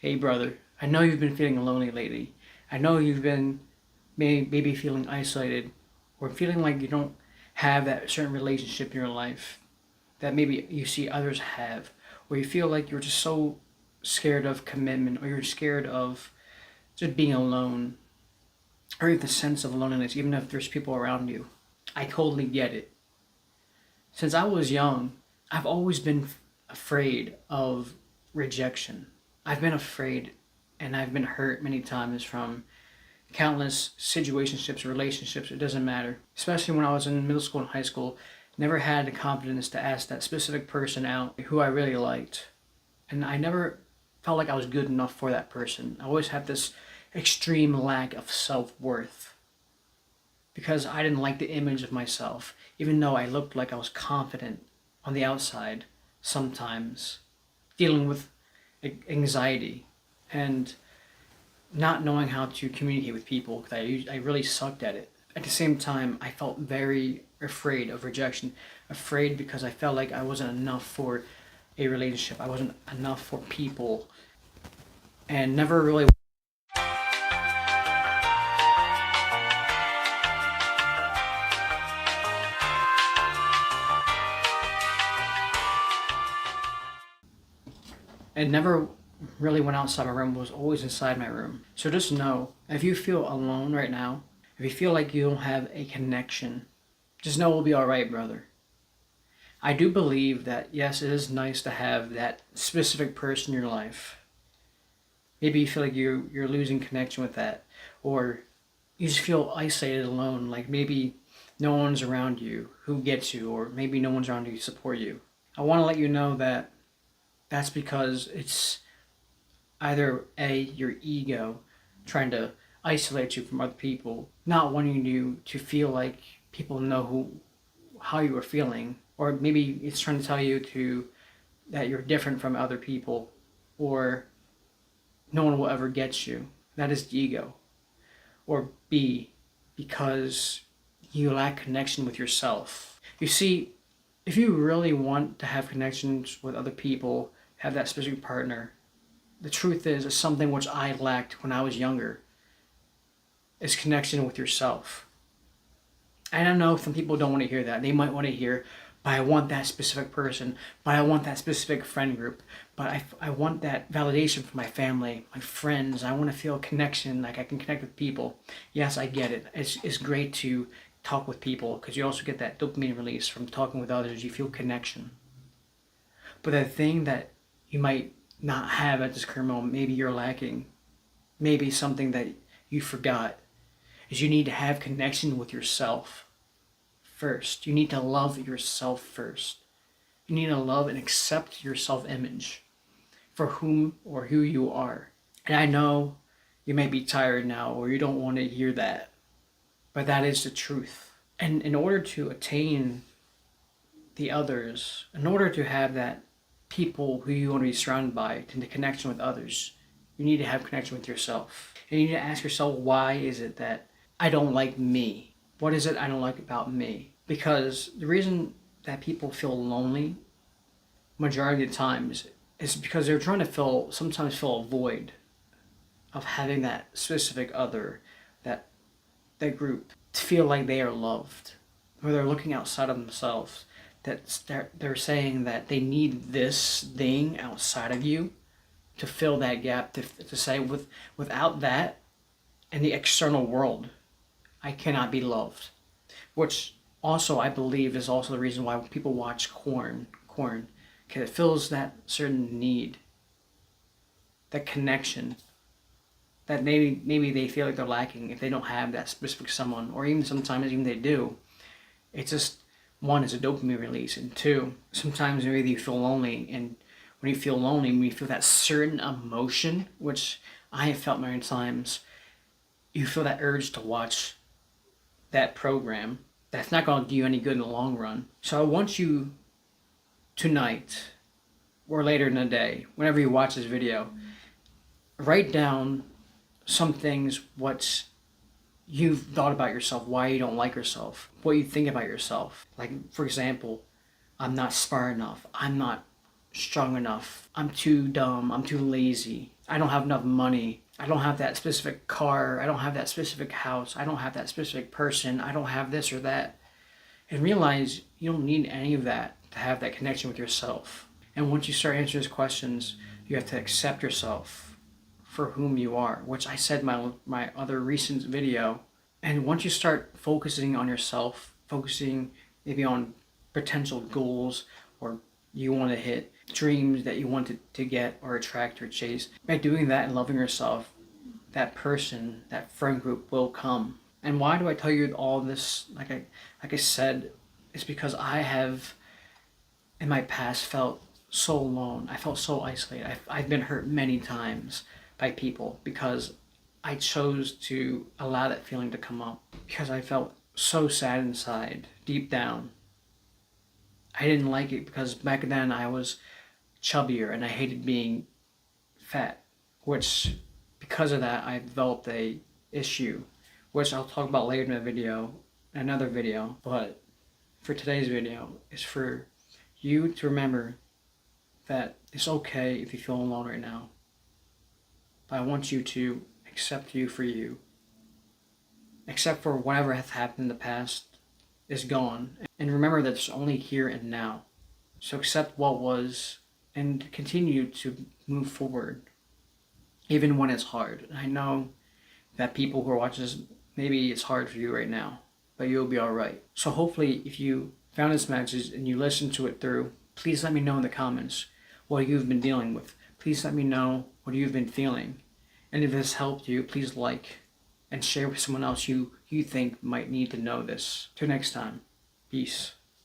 Hey brother, I know you've been feeling lonely lately. I know you've been maybe feeling isolated or feeling like you don't have that certain relationship in your life that maybe you see others have, or you feel like you're just so scared of commitment or you're scared of just being alone or the sense of loneliness, even if there's people around you. I totally get it. Since I was young, I've always been afraid of rejection. I've been afraid and I've been hurt many times from countless situationships, relationships, it doesn't matter. Especially when I was in middle school and high school, never had the confidence to ask that specific person out who I really liked. And I never felt like I was good enough for that person. I always had this extreme lack of self-worth because I didn't like the image of myself, even though I looked like I was confident on the outside sometimes, dealing with anxiety and not knowing how to communicate with people because I really sucked at it. At the same time, I felt very afraid of rejection, afraid because I felt like I wasn't enough for a relationship. I wasn't enough for people, and never really. And never really went outside my room, was always inside my room. So just know, if you feel alone right now, if you feel like you don't have a connection, just know we'll be alright, brother. I do believe that, yes, it is nice to have that specific person in your life. Maybe you feel like you're losing connection with that, or you just feel isolated, alone, like maybe no one's around you who gets you, or maybe no one's around you to support you. I want to let you know that that's because it's either A, your ego trying to isolate you from other people, not wanting you to feel like people know how you are feeling, or maybe it's trying to tell you that you're different from other people, or no one will ever get you. That is the ego. Or B, because you lack connection with yourself. You see, if you really want to have connections with other people, have that specific partner, the truth is, it's something which I lacked when I was younger, is connection with yourself. And I know some people don't want to hear that. They might want to hear, but I want that specific person, but I want that specific friend group, but I want that validation from my family, my friends. I want to feel connection, like I can connect with people. Yes, I get it. It's great to talk with people because you also get that dopamine release from talking with others. You feel connection. But the thing that you might not have at this current moment, maybe you're lacking, maybe something that you forgot, is you need to have connection with yourself first. You need to love yourself first. You need to love and accept your self-image for whom or who you are. And I know you may be tired now or you don't want to hear that, but that is the truth. And in order to attain the others, in order to have that people who you want to be surrounded by, to the connection with others, you need to have connection with yourself. And you need to ask yourself, why is it that I don't like me? What is it I don't like about me? Because the reason that people feel lonely majority of the times is because they're trying to sometimes fill a void of having that specific other, that group, to feel like they are loved, or they're looking outside of themselves, that they're saying that they need this thing outside of you to fill that gap, to say without that in the external world, I cannot be loved. Which also I believe is also the reason why people watch corn, because it fills that certain need, that connection that maybe they feel like they're lacking if they don't have that specific someone, or even sometimes even they do. It's just, one, is a dopamine release, and two, sometimes maybe you feel lonely, and when you feel lonely, when you feel that certain emotion, which I have felt many times, you feel that urge to watch that program that's not going to do you any good in the long run. So I want you tonight or later in the day, whenever you watch this video, write down some things what you've thought about yourself, why you don't like yourself, what you think about yourself. Like, for example, I'm not smart enough, I'm not strong enough, I'm too dumb, I'm too lazy, I don't have enough money. I don't have that specific car. I don't have that specific house. I don't have that specific person. I don't have this or that. And realize you don't need any of that to have that connection with yourself. And once you start answering those questions, you have to accept yourself for whom you are, which I said in my other recent video. And once you start focusing on yourself, focusing maybe on potential goals or you want to hit, dreams that you want to get or attract or chase, by doing that and loving yourself, that person, that friend group will come. And why do I tell you all this? Like I said, it's because I have in my past felt so alone. I felt so isolated. I've been hurt many times by people because I chose to allow that feeling to come up because I felt so sad inside, deep down. I didn't like it because back then I was chubbier and I hated being fat, which because of that I developed a issue, which I'll talk about later in the video, another video. But for today's video, is for you to remember that it's okay if you feel alone right now. But I want you to accept you for you. Except for whatever has happened in the past is gone. And remember that it's only here and now. So accept what was and continue to move forward. Even when it's hard. I know that people who are watching this, maybe it's hard for you right now, but you'll be alright. So hopefully if you found this message and you listened to it through, please let me know in the comments what you've been dealing with. Please let me know what you've been feeling. And if this helped you, please like and share with someone else you think might need to know this. Till next time, peace.